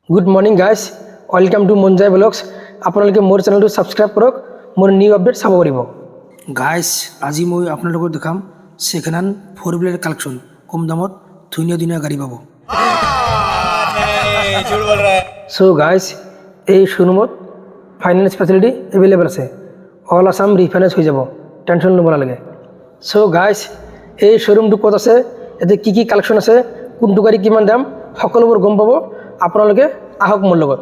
Good morning guys, welcome to Manjai blogs. আপোনালোকে মোৰ চেনেলটো ছাবস্ক্ৰাইব কৰক, মোৰ নিউ আপডেট চাব পাৰিব। গাইজ, আজি মই আপোনালোকক দেখাম ছেকেণ্ড হেণ্ড 4 হুইলাৰ কালেকশ্যন। কম দামত ধুনীয়া ধুনীয়া গাড়ী পাব। চ' গাইজ, এই শ্ব'ৰুমত ফাইনেন্স ফেচিলিটি এভেইলেবল আছে। অল আছাম ৰিফাইনেন্স হৈ যাব, টেনশ্যন ল'ব নালাগে। চ' গাইজ, এই শ্ব'ৰুমটো ক'ত আছে, ইয়াতে কি কি কালেকশ্যন আছে, কোনটো গাড়ী কিমান দাম, সকলোবোৰ গম পাব। আপোনালোকে আহক মোৰ লগত।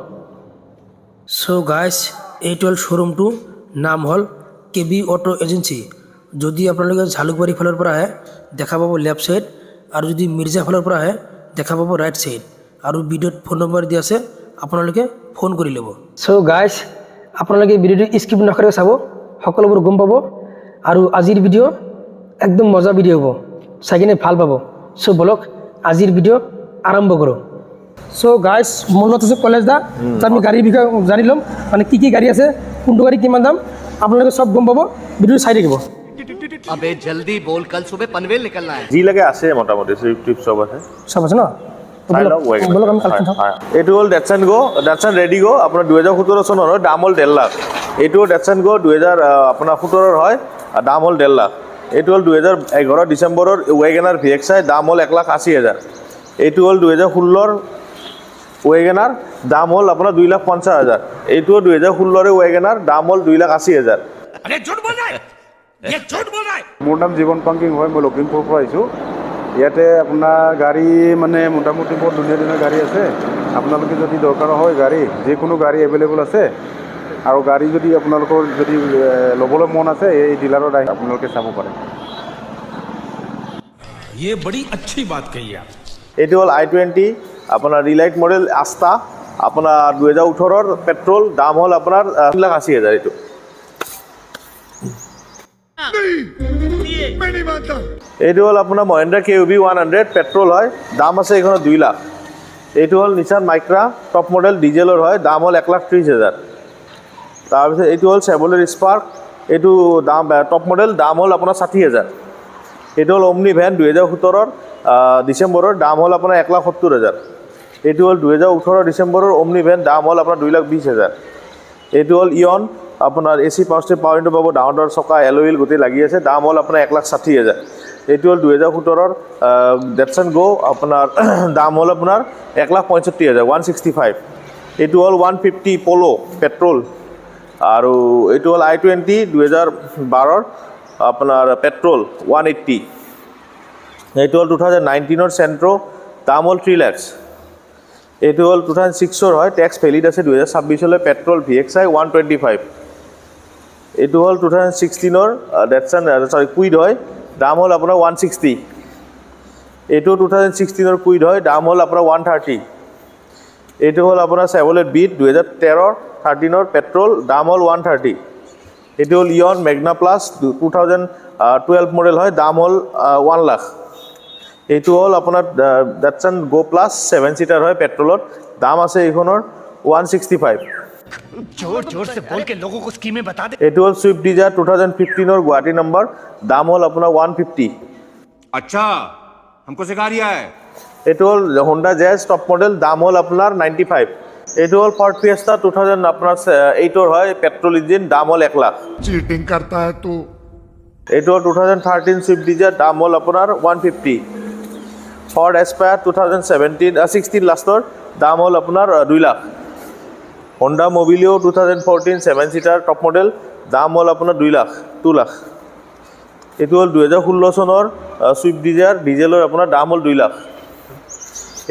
চ' গাইজ, এইটো হ'ল শ্ব'ৰুমটো, নাম হ'ল KB অটো এজেঞ্চি। যদি আপোনালোকে জালুকবাৰী ফালৰ পৰা আহে দেখা পাব লেফ্ট ছাইড, আৰু যদি মিৰ্জা ফালৰ পৰা আহে দেখা পাব ৰাইট ছাইড। আৰু ভিডিঅ'ত ফোন নম্বৰ দিয়া আছে, আপোনালোকে ফোন কৰি ল'ব। চ' গাইজ, আপোনালোকে ভিডিঅ'টো স্কিপ নকৰাকৈ চাব, সকলোবোৰ গম পাব। আৰু আজিৰ ভিডিঅ' একদম মজা ভিডিঅ' হ'ব, চাই কিনে ভাল পাব। চ' বলক আজিৰ ভিডিঅ' আৰম্ভ কৰোঁ। চ' গাইজ, মোৰ লগত আছে কলেজ দা। আমি গাড়ীৰ বিষয়ে জানি ল'ম, মানে কি কি গাড়ী আছে, কোনটো গাড়ী কিমান দাম, আপোনালোকে চব গম পাব। ভিডিঅ'টো চাই থাকিব। अबे जल्दी बोल, कल सुबह पनवेल निकलना है। যি লাগে আছে মোটামুটি সুইফট টিপ চব আছে চব আছে ন? চাই লওক বলক আমি কালেকশ্যন চাওঁ। এইটো হ'ল ডেটছ এণ্ড গ', ডেটছ এণ্ড ৰেডি গ', আপোনাৰ 2017 চনৰ হয়, দাম হ'ল 1.5 লাখ। এইটো ডেটছ এণ্ড গ' 2017 হয়, দাম হ'ল 1.5 লাখ। এইটো হ'ল 2011 ডিচেম্বৰৰ ৱেগেনাৰ VXI, দাম হ'ল 1,80,000। এইটো হ'ল 2016 ৱেগেনাৰ, দাম হ'ল আপোনাৰ 2,50,000। এইটো 2016 ৱেগেনাৰ, দাম হ'ল 2,80,000। মোৰ নাম জীৱন পাংকিং হয়, মই লখিমপুৰৰ পৰা আহিছোঁ। ইয়াতে আপোনাৰ গাড়ী মানে মোটামুটি বৰ ধুনীয়া ধুনীয়া গাড়ী আছে। আপোনালোকে যদি দৰকাৰ হয় গাড়ী, যিকোনো গাড়ী এভেইলেবল আছে। আৰু গাড়ী যদি আপোনালোকৰ যদি ল'বলৈ মন আছে, এই ডিলাৰত আহি আপোনালোকে চাব পাৰে। ये बड़ी अच्छी बात कही आप। এইটো হ'ল i20, আপোনাৰ ৰিলাইট মডেল আস্তা, আপোনাৰ 2018 পেট্ৰল, দাম হ'ল আপোনাৰ 3,80,000। এইটো এইটো হ'ল আপোনাৰ মহিন্দ্ৰা KUV 100 পেট্ৰল হয়, দাম আছে এইখনত 2 লাখ। এইটো হ'ল নিছান মাইক্ৰা টপ মডেল ডিজেলৰ হয়, দাম হ'ল 1,30,000। তাৰপিছত এইটো হ'ল চেভলেৰ স্পাৰ্ক, এইটো দাম টপ মডেল, দাম হ'ল আপোনাৰ 60,000। এইটো হ'ল অমনি ভেন 2017 ডিচেম্বৰৰ, দাম হ'ল আপোনাৰ 1,70,000। এইটো হ'ল 2018 ডিচেম্বৰৰ অমনি ভেন, দাম হ'ল আপোনাৰ 2,20,000। এইটো হ'ল ইয়ন, আপোনাৰ AC power step power into পাব, ডাঙৰ ডাঙৰ চকা এল'ইল গোটেই লাগি আছে, দাম হ'ল আপোনাৰ 1,60,000। এইটো হ'ল 2017 ডেটছ এণ্ড গ', আপোনাৰ দাম হ'ল আপোনাৰ 1,65,000, 165। এইটো হ'ল 150 পল' পেট্ৰল। আৰু এইটো হ'ল i20 2012 আপোনাৰ পেট্ৰল 180। এইটো হ'ল 2019 চেণ্ট্ৰ, দাম হ'ল 3 লাখ। এইটো হ'ল 2006 হয়, টেক্স ভেলিড আছে 2026 পেট্ৰল VXI 125। এইটো হ'ল 2016 কুইড হয়, দাম হ'ল আপোনাৰ 160। এইটো 2016 কুইড হয়, দাম হ'ল আপোনাৰ 130। এইটো হ'ল আপোনাৰ চেভলেট বিট 2013 পেট্ৰল, দাম হ'ল 130। এইটো হ'ল ইয়ন মেগনা প্লাছ 2012 মডেল হয়, দাম হ'ল 1 লাখ। এইটো হ'ল আপোনাৰ ডেটছ এণ্ড গ' প্লাছ 7 ছিটাৰ হয় পেট্ৰলত, দাম আছে এইখনৰ 165। जोर जोर से बोल के लोगों को स्कीमें बता दे। এইটো হ'ল ছুইফট ডিজাৰ 2015 গুৱাহাটী নম্বৰ, দাম হ'ল আপোনাৰ 150। अच्छा, हमको सिखा रिया है। এইটো হ'ল হোণ্ডা জেজ টপ মডেল, দাম হ'ল আপোনাৰ 95। এইটো হ'ল ফৰ্ড ফিয়েষ্টা 2008 হয়, পেট্ৰল ইঞ্জিন, দাম হ'ল 1 লাখ। चीटिंग करता है तू। এইটো হ'ল 2013 ছুইফট ডিজাৰ, দাম হ'ল আপোনাৰ 150। ফৰ্ড এস্পায়াৰ 2016 লাষ্টৰ, দাম হ'ল আপোনাৰ 2 lakh. Honda Mobilio' 2014 7 seater top model, দাম হ'ল আপোনাৰ 2 লাখ। এইটো হ'ল 2016 চনৰ ছুইফট ডিজাৰ ডিজেলৰ, আপোনাৰ দাম হ'ল 2 লাখ।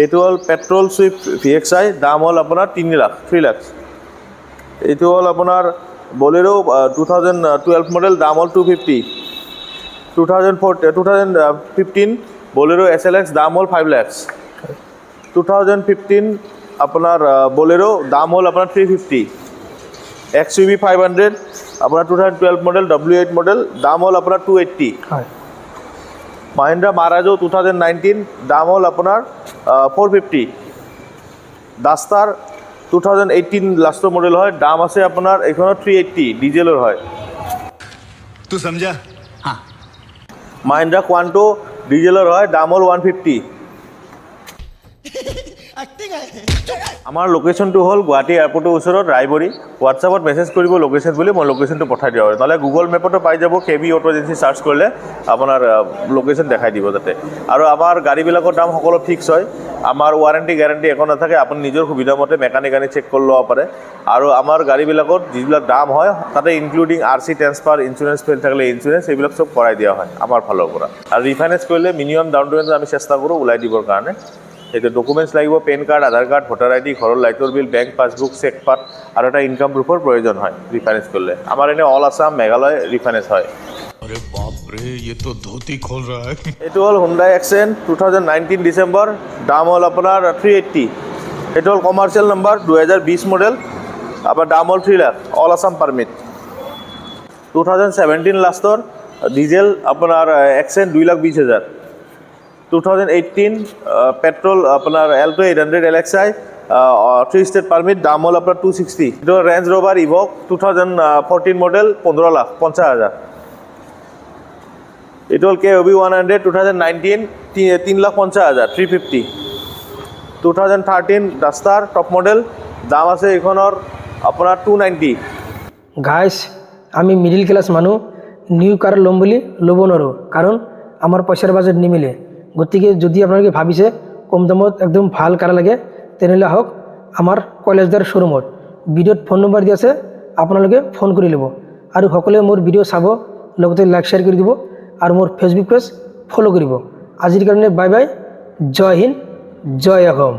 এইটো হ'ল পেট্ৰল ছুইফট VXI, দাম হ'ল আপোনাৰ 3 লাখ। এইটো হ'ল আপোনাৰ বলেৰো 2012 মডেল, দাম হ'ল 250। 2015 বলেৰো SLX, দাম হ'ল 5 লাখ। 2015 আপোনাৰ বলেৰো, দাম হ'ল আপোনাৰ 350। XUV 500 আপোনাৰ 2012 মডেল W8 মডেল, দাম হ'ল আপোনাৰ 280। হয়। মাহিন্দ্ৰা মাৰাজো 2019, দাম হ'ল আপোনাৰ 450। ডাষ্টাৰ 2018 লাষ্টৰ মডেল হয়, দাম আছে আপোনাৰ এইখনত 380, ডিজেলৰ হয়। तू समझा? हाँ। মাহিন্দ্ৰা কোৱাণ্টো ডিজেলৰ হয়, দাম হ'ল 150। আমাৰ লোকেশ্যনটো হ'ল গুৱাহাটী এয়াৰপৰ্টৰ ওচৰত ৰায়বৰী। হোৱাটছআপত মেছেজ কৰিব লোকেশ্যন বুলি, মই লোকেশ্যনটো পঠাই দিয়া হয়। নহ'লে গুগল মেপতো পাই যাব, KB অটো এজেঞ্চি চাৰ্চ কৰিলে আপোনাৰ লোকেশ্যন দেখাই দিব তাতে। আৰু আমাৰ গাড়ীবিলাকৰ দাম সকলো ফিক্স হয়। আমাৰ ৱাৰেণ্টি গেৰাণ্টি একো নাথাকে, আপুনি নিজৰ সুবিধা মতে মেকানিক আনি চেক কৰি ল'ব পাৰে। আৰু আমাৰ গাড়ীবিলাকত যিবিলাক দাম হয় তাতে including RC transfer, insurance fail থাকিলে ইঞ্চুৰেঞ্চ, এইবিলাক চব কৰাই দিয়া হয় আমাৰ ফালৰ পৰা। আৰু ৰিফাইনেন্স কৰিলে মিনিমাম ডাউন পে'মেণ্ট আমি চেষ্টা কৰোঁ ওলাই দিবৰ কাৰণে। সেইটো ডকুমেণ্টছ লাগিব, পেন কাৰ্ড, আধাৰ কাৰ্ড, ভোটাৰ ID, ঘৰৰ লাইটৰ বিল, বেংক পাছবুক, চেক পাত আৰু এটা ইনকাম প্ৰুফৰ প্ৰয়োজন হয় ৰিফাইনেন্স কৰিলে। আমাৰ এনেই অল আছাম, মেঘালয় ৰিফাইনেন্স হয়। अरे बाप रे, ये तो धोती खोल रहा है। এইটো হ'ল হুণ্ডাই এক্সেণ্ট 2019 ডিচেম্বৰ, দাম হ'ল আপোনাৰ 380। এইটো হ'ল কমাৰ্চিয়েল নাম্বাৰ 2020 মডেল, আপোনাৰ দাম হ'ল 3 লাখ, অল আছাম পাৰ্মিট। 2017 লাষ্টৰ ডিজেল আপোনাৰ এক্সেণ্ট 2,20,000। 2018 পেট্ৰল আপোনাৰ Alto 800 LXI 3 ষ্টেট পাৰ্মিট, দাম হ'ল আপোনাৰ 260। এইটো range Rover evoked 2014 model, 15 lakh 50,000। এইটো হ'ল KOB 100 2019, 3,50,000, 350। 2013 ডাষ্টাৰ টপ মডেল, দাম আছে এইখনৰ আপোনাৰ 290। গাইজ, আমি মিডিল ক্লাছ মানুহ নিউ কাৰ ল'ম বুলি ল'ব নোৱাৰোঁ, কাৰণ আমাৰ পইচাৰ বাজেট নিমিলে। গতিকে যদি আপোনালোকে ভাবিছে কম দামত একদম ভাল কাৰ লাগে, তেনেহ'লে আহক আমাৰ কলেজদাৰ শ্ব'ৰুমত। ভিডিঅ'ত ফোন নম্বৰ দি আছে, আপোনালোকে ফোন কৰি ল'ব। আৰু সকলোৱে মোৰ ভিডিঅ' চাব, লগতে লাইক শ্বেয়াৰ কৰি দিব আৰু মোৰ ফেচবুক পেজ ফ'ল' কৰিব। আজিৰ কাৰণে বাই বাই, জয় হিন্দ, জয় অসম।